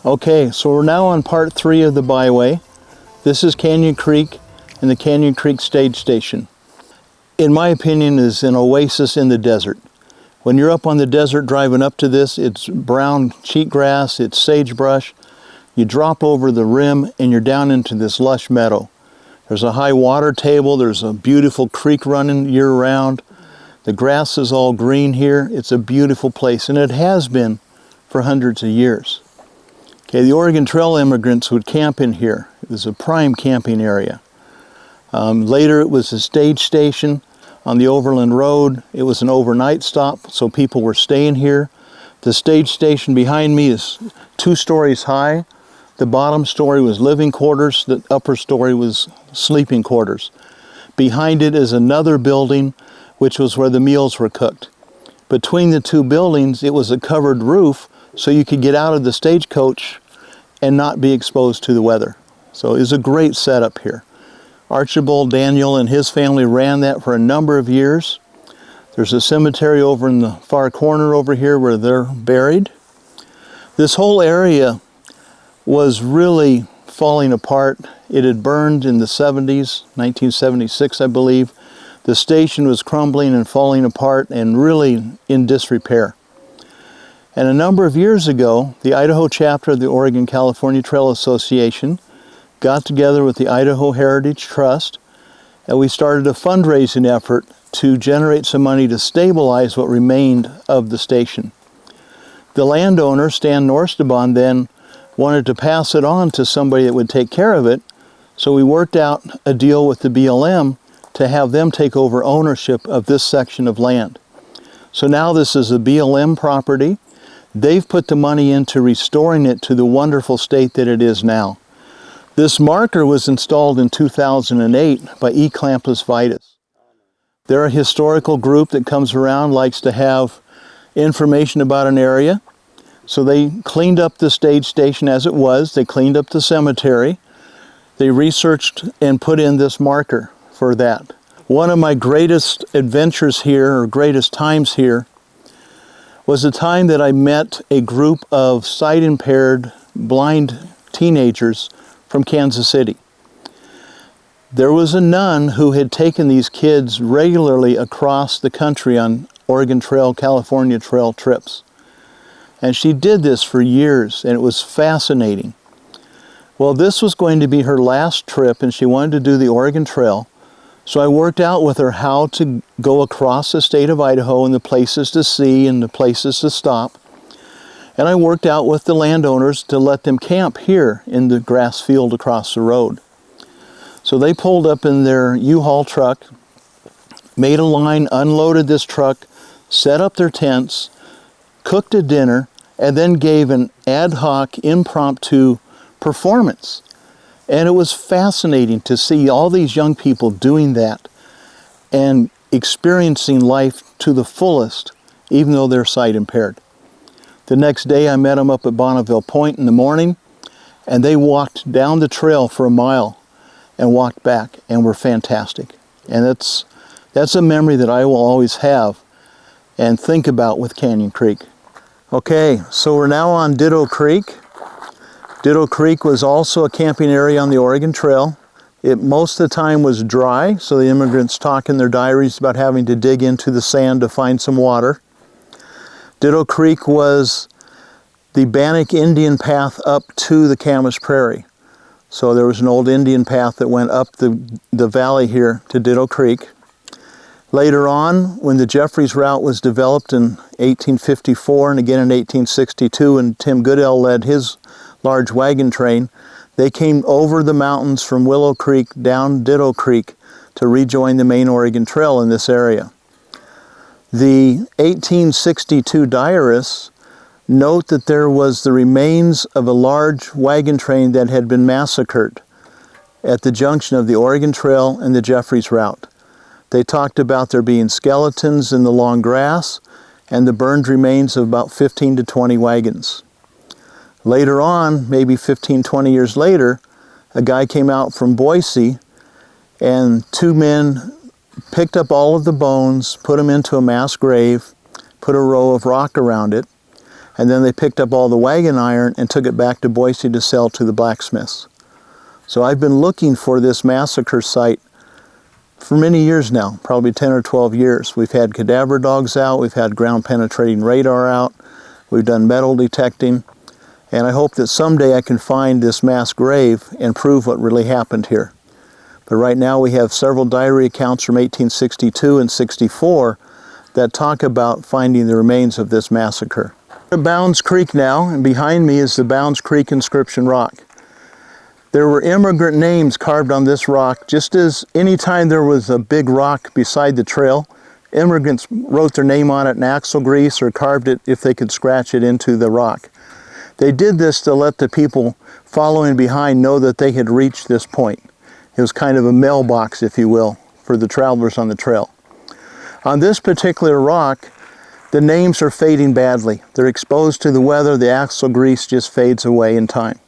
Okay, so we're now on part 3 of the Byway. This is Canyon Creek and the Canyon Creek Stage Station. In my opinion, is an oasis in the desert. When you're up on the desert driving up to this, it's brown cheatgrass, it's sagebrush. You drop over the rim and you're down into this lush meadow. There's a high water table, there's a beautiful creek running year-round. The grass is all green here. It's a beautiful place, and it has been for hundreds of years. Okay, the Oregon Trail immigrants would camp in here. It was a prime camping area. Later it was a stage station on the Overland Road. It was an overnight stop, so people were staying here. The stage station behind me is 2 stories high. The bottom story was living quarters, the upper story was sleeping quarters. Behind it is another building, which was where the meals were cooked. Between the 2 buildings, it was a covered roof, so you could get out of the stagecoach and not be exposed to the weather. So it was a great setup here. Archibald Daniel and his family ran that for a number of years. There's a cemetery over in the far corner over here where they're buried. This whole area was really falling apart. It had burned in the 70s, 1976 I believe. The station was crumbling and falling apart and really in disrepair. And a number of years ago, the Idaho chapter of the Oregon-California Trail Association got together with the Idaho Heritage Trust, and we started a fundraising effort to generate some money to stabilize what remained of the station. The landowner, Stan Norstebon, then wanted to pass it on to somebody that would take care of it, so we worked out a deal with the BLM to have them take over ownership of this section of land. So now this is a BLM property. They've put the money into restoring it to the wonderful state that it is now. This marker was installed in 2008 by Eclampus Vitus. They're a historical group that comes around, likes to have information about an area. So they cleaned up the stage station as it was. They cleaned up the cemetery. They researched and put in this marker for that. One of my greatest adventures here, or greatest times here, was the time that I met a group of sight-impaired, blind teenagers from Kansas City. There was a nun who had taken these kids regularly across the country on Oregon Trail, California Trail trips. And she did this for years, and it was fascinating. Well, this was going to be her last trip, and she wanted to do the Oregon Trail. So I worked out with her how to go across the state of Idaho and the places to see and the places to stop. And I worked out with the landowners to let them camp here in the grass field across the road. So they pulled up in their U-Haul truck, made a line, unloaded this truck, set up their tents, cooked a dinner, and then gave an ad hoc impromptu performance. And it was fascinating to see all these young people doing that and experiencing life to the fullest, even though they're sight impaired. The next day I met them up at Bonneville Point in the morning, and they walked down the trail for a mile and walked back, and were fantastic. And that's a memory that I will always have and think about with Canyon Creek. Okay, so we're now on Ditto Creek. Ditto Creek was also a camping area on the Oregon Trail. It most of the time was dry, so the immigrants talk in their diaries about having to dig into the sand to find some water. Ditto Creek was the Bannock Indian path up to the Camas Prairie. So there was an old Indian path that went up the valley here to Ditto Creek. Later on, when the Jeffries route was developed in 1854 and again in 1862, and Tim Goodell led his large wagon train, they came over the mountains from Willow Creek down Ditto Creek to rejoin the main Oregon Trail in this area. The 1862 diarists note that there was the remains of a large wagon train that had been massacred at the junction of the Oregon Trail and the Jeffries route. They talked about there being skeletons in the long grass and the burned remains of about 15 to 20 wagons. Later on, maybe 15, 20 years later, a guy came out from Boise, and 2 men picked up all of the bones, put them into a mass grave, put a row of rock around it, and then they picked up all the wagon iron and took it back to Boise to sell to the blacksmiths. So I've been looking for this massacre site for many years now, probably 10 or 12 years. We've had cadaver dogs out, we've had ground penetrating radar out, we've done metal detecting, and I hope that someday I can find this mass grave and prove what really happened here. But right now we have several diary accounts from 1862 and 64 that talk about finding the remains of this massacre. We're at Bounds Creek now, and behind me is the Bounds Creek inscription rock. There were immigrant names carved on this rock, just as any time there was a big rock beside the trail, immigrants wrote their name on it in axle grease or carved it if they could scratch it into the rock. They did this to let the people following behind know that they had reached this point. It was kind of a mailbox, if you will, for the travelers on the trail. On this particular rock, the names are fading badly. They're exposed to the weather, the axle grease just fades away in time.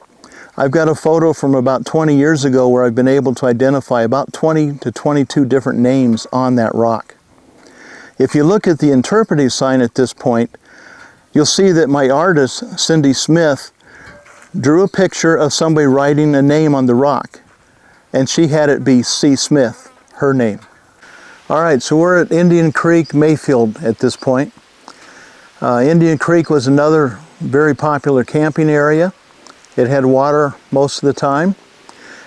I've got a photo from about 20 years ago where I've been able to identify about 20 to 22 different names on that rock. If you look at the interpretive sign at this point, you'll see that my artist, Cindy Smith, drew a picture of somebody writing a name on the rock, and she had it be C. Smith, her name. All right, so we're at Indian Creek, Mayfield at this point. Indian Creek was another very popular camping area. It had water most of the time.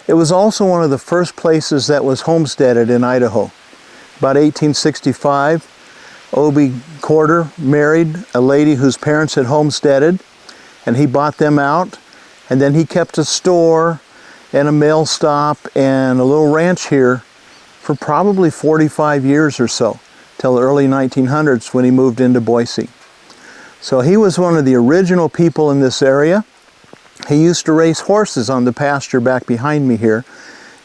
It was also one of the first places that was homesteaded in Idaho. About 1865, Obie Corder married a lady whose parents had homesteaded, and he bought them out, and then he kept a store and a mail stop and a little ranch here for probably 45 years or so, till the early 1900s when he moved into Boise. So he was one of the original people in this area. He used to race horses on the pasture back behind me here.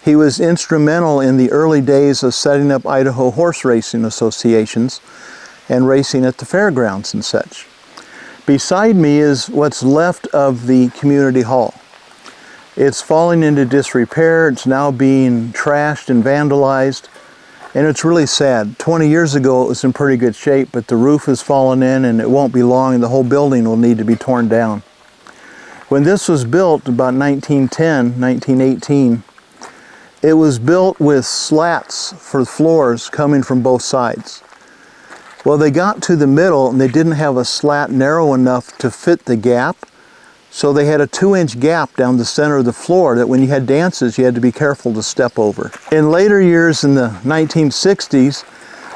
He was instrumental in the early days of setting up Idaho horse racing associations and racing at the fairgrounds and such. Beside me is what's left of the community hall. It's falling into disrepair. It's now being trashed and vandalized, and it's really sad. 20 years ago it was in pretty good shape, but the roof has fallen in and it won't be long and the whole building will need to be torn down. When this was built about 1910, 1918, it was built with slats for floors coming from both sides. Well, they got to the middle and they didn't have a slat narrow enough to fit the gap, so they had a 2-inch gap down the center of the floor that when you had dances you had to be careful to step over. In later years, in the 1960s,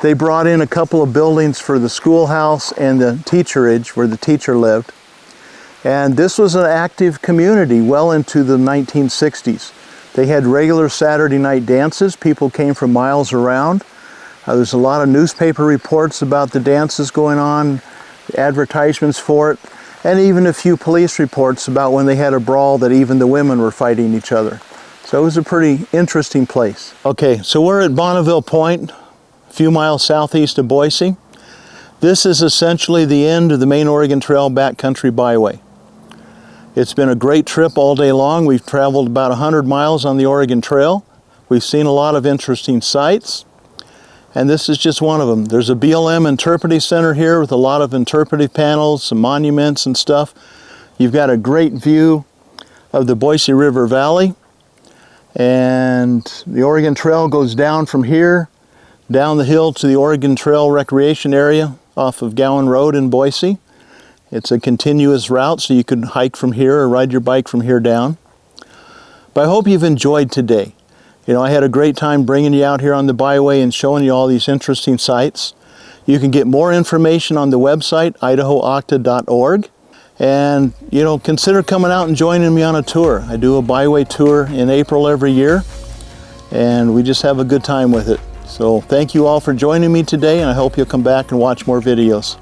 they brought in a couple of buildings for the schoolhouse and the teacherage where the teacher lived. And this was an active community well into the 1960s. They had regular Saturday night dances. People came from miles around. There's a lot of newspaper reports about the dances going on, advertisements for it, and even a few police reports about when they had a brawl that even the women were fighting each other. So it was a pretty interesting place. Okay, so we're at Bonneville Point, a few miles southeast of Boise. This is essentially the end of the main Oregon Trail backcountry byway. It's been a great trip all day long. We've traveled about 100 miles on the Oregon Trail. We've seen a lot of interesting sights, and this is just one of them. There's a BLM interpretive center here with a lot of interpretive panels, some monuments and stuff. You've got a great view of the Boise River Valley, and the Oregon Trail goes down from here, down the hill to the Oregon Trail Recreation Area off of Gowan Road in Boise. It's a continuous route, so you can hike from here or ride your bike from here down. But I hope you've enjoyed today. You know, I had a great time bringing you out here on the byway and showing you all these interesting sites. You can get more information on the website, idahoocta.org. And, you know, consider coming out and joining me on a tour. I do a byway tour in April every year, and we just have a good time with it. So thank you all for joining me today, and I hope you'll come back and watch more videos.